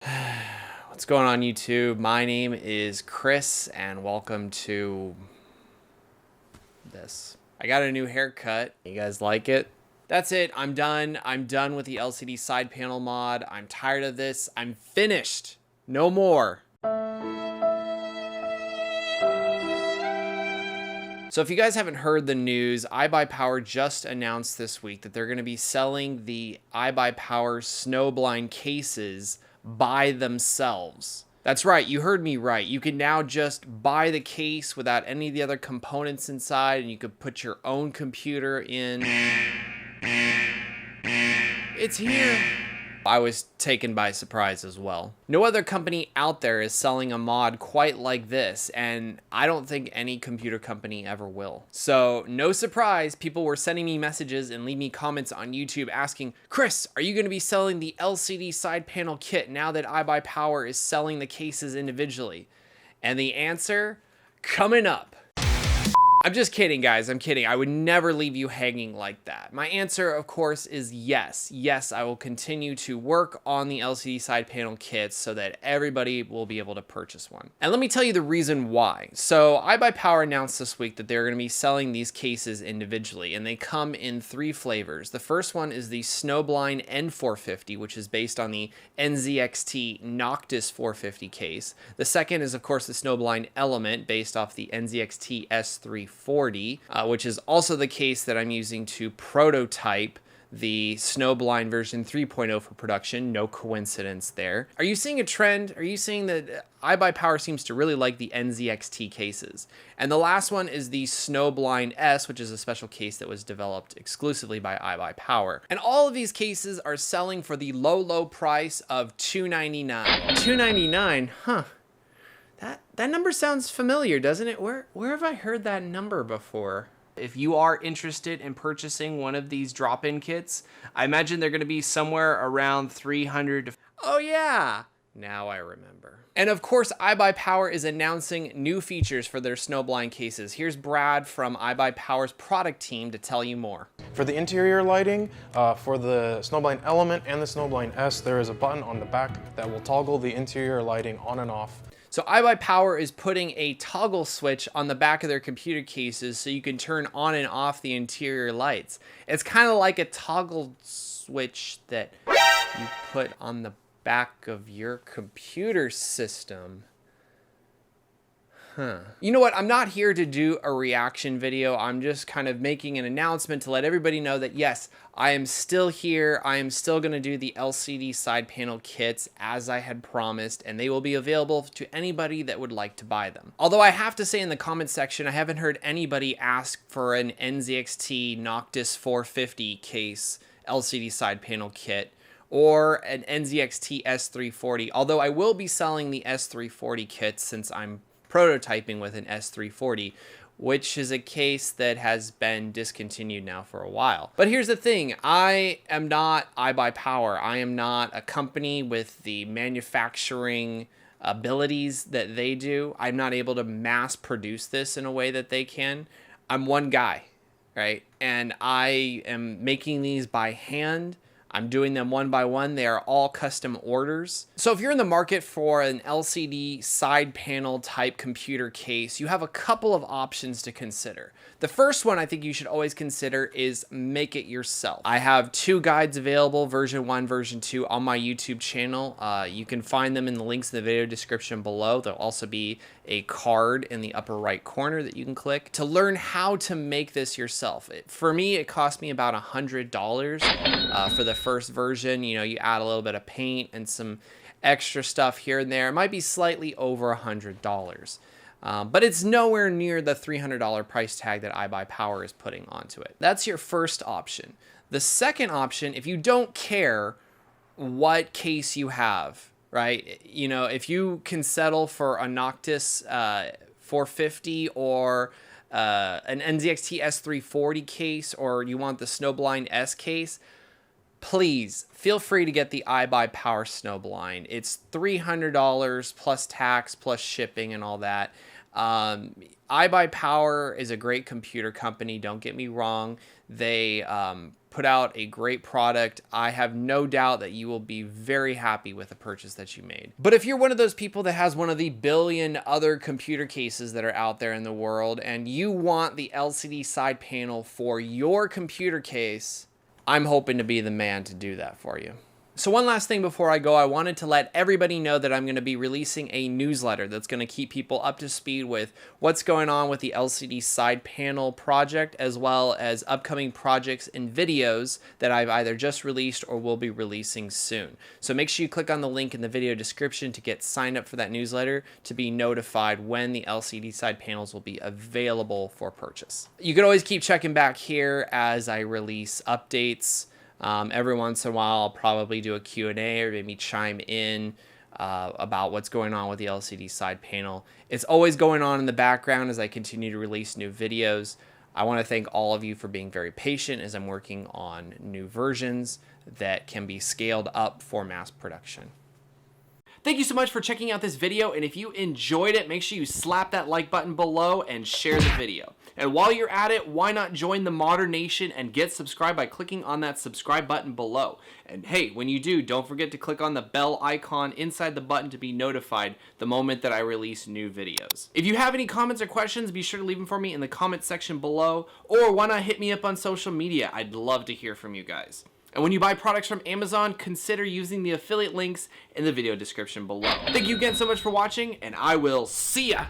What's going on, YouTube? My name is Chris, and welcome to this. I got a new haircut. You guys like it? That's it. I'm done. I'm done with the LCD side panel mod. I'm tired of this. I'm finished. No more. So if you guys haven't heard the news, Ibuypower just announced this week that they're going to be selling the Ibuypower Snowblind cases by themselves. That's right, you heard me right. You can now just buy the case without any of the other components inside, and you could put your own computer in. It's here. I was taken by surprise as well. No other company out there is selling a mod quite like this, and I don't think any computer company ever will. So no surprise, people were sending me messages and leaving me comments on YouTube asking, Chris, are you going to be selling the LCD side panel kit now that Ibuypower is selling the cases individually? And the answer, coming up. I'm just kidding, guys. I'm kidding. I would never leave you hanging like that. My answer, of course, is yes. Yes, I will continue to work on the LCD side panel kits so that everybody will be able to purchase one. And let me tell you the reason why. So Ibuypower announced this week that they're going to be selling these cases individually, and they come in 3 flavors. The first one is the Snowblind N450, which is based on the NZXT Noctis 450 case. The second is, of course, the Snowblind Element, based off the NZXT S340, which is also the case that I'm using to prototype the Snowblind version 3.0 for production. No coincidence there. Are you seeing a trend? Are you seeing that Ibuypower seems to really like the NZXT cases? And the last one is the Snowblind S, which is a special case that was developed exclusively by Ibuypower. And all of these cases are selling for the low price of $299. $299? Huh. That number sounds familiar, doesn't it? Where have I heard that number before? If you are interested in purchasing one of these drop-in kits, I imagine they're going to be somewhere around 300 to... Oh yeah, now I remember. And of course, Ibuypower is announcing new features for their Snowblind cases. Here's Brad from Ibuypower's product team to tell you more. For the interior lighting, for the Snowblind Element and the Snowblind S, there is a button on the back that will toggle the interior lighting on and off. So Ibuypower is putting a toggle switch on the back of their computer cases so you can turn on and off the interior lights. It's kind of like a toggle switch that you put on the back of your computer system. Huh. You know what? I'm not here to do a reaction video. I'm just kind of making an announcement to let everybody know that yes, I am still here. I am still going to do the LCD side panel kits as I had promised, and they will be available to anybody that would like to buy them. Although I have to say in the comment section, I haven't heard anybody ask for an NZXT Noctis 450 case LCD side panel kit or an NZXT S340, although I will be selling the S340 kits since I'm prototyping with an S340, which is a case that has been discontinued now for a while. But here's the thing, I am not Ibuypower. I am not a company with the manufacturing abilities that they do. I'm not able to mass produce this in a way that they can. I'm one guy, right? And I am making these by hand. I'm doing them one by one. They are all custom orders. So if you're in the market for an LCD side panel type computer case, you have a couple of options to consider. The first one I think you should always consider is make it yourself. I have 2 guides available, version 1, version 2, on my YouTube channel. You can find them in the links in the video description below. There'll also be a card in the upper right corner that you can click to learn how to make this yourself. For me, it cost me about $100 for the first version. You know, you add a little bit of paint and some extra stuff here and there. It might be slightly over $100. But it's nowhere near the $300 price tag that Ibuypower is putting onto it. That's your first option. The second option, if you don't care what case you have, right? You know, if you can settle for a Noctis 450 or an NZXT S340 case, or you want the Snowblind S case, please feel free to get the Ibuypower Snowblind. It's $300 plus tax plus shipping and all that. Ibuypower is a great computer company. Don't get me wrong. They put out a great product. I have no doubt that you will be very happy with the purchase that you made. But if you're one of those people that has one of the billion other computer cases that are out there in the world and you want the LCD side panel for your computer case, I'm hoping to be the man to do that for you. So one last thing before I go, I wanted to let everybody know that I'm going to be releasing a newsletter that's going to keep people up to speed with what's going on with the LCD side panel project, as well as upcoming projects and videos that I've either just released or will be releasing soon. So make sure you click on the link in the video description to get signed up for that newsletter to be notified when the LCD side panels will be available for purchase. You can always keep checking back here as I release updates. Every once in a while, I'll probably do a Q&A or maybe chime in about what's going on with the LCD side panel. It's always going on in the background as I continue to release new videos. I want to thank all of you for being very patient as I'm working on new versions that can be scaled up for mass production. Thank you so much for checking out this video, and if you enjoyed it, make sure you slap that like button below and share the video. And while you're at it, why not join the Modern Nation and get subscribed by clicking on that subscribe button below. And hey, when you do, don't forget to click on the bell icon inside the button to be notified the moment that I release new videos. If you have any comments or questions, be sure to leave them for me in the comment section below, or why not hit me up on social media? I'd love to hear from you guys. And when you buy products from Amazon, consider using the affiliate links in the video description below. Thank you again so much for watching, and I will see ya!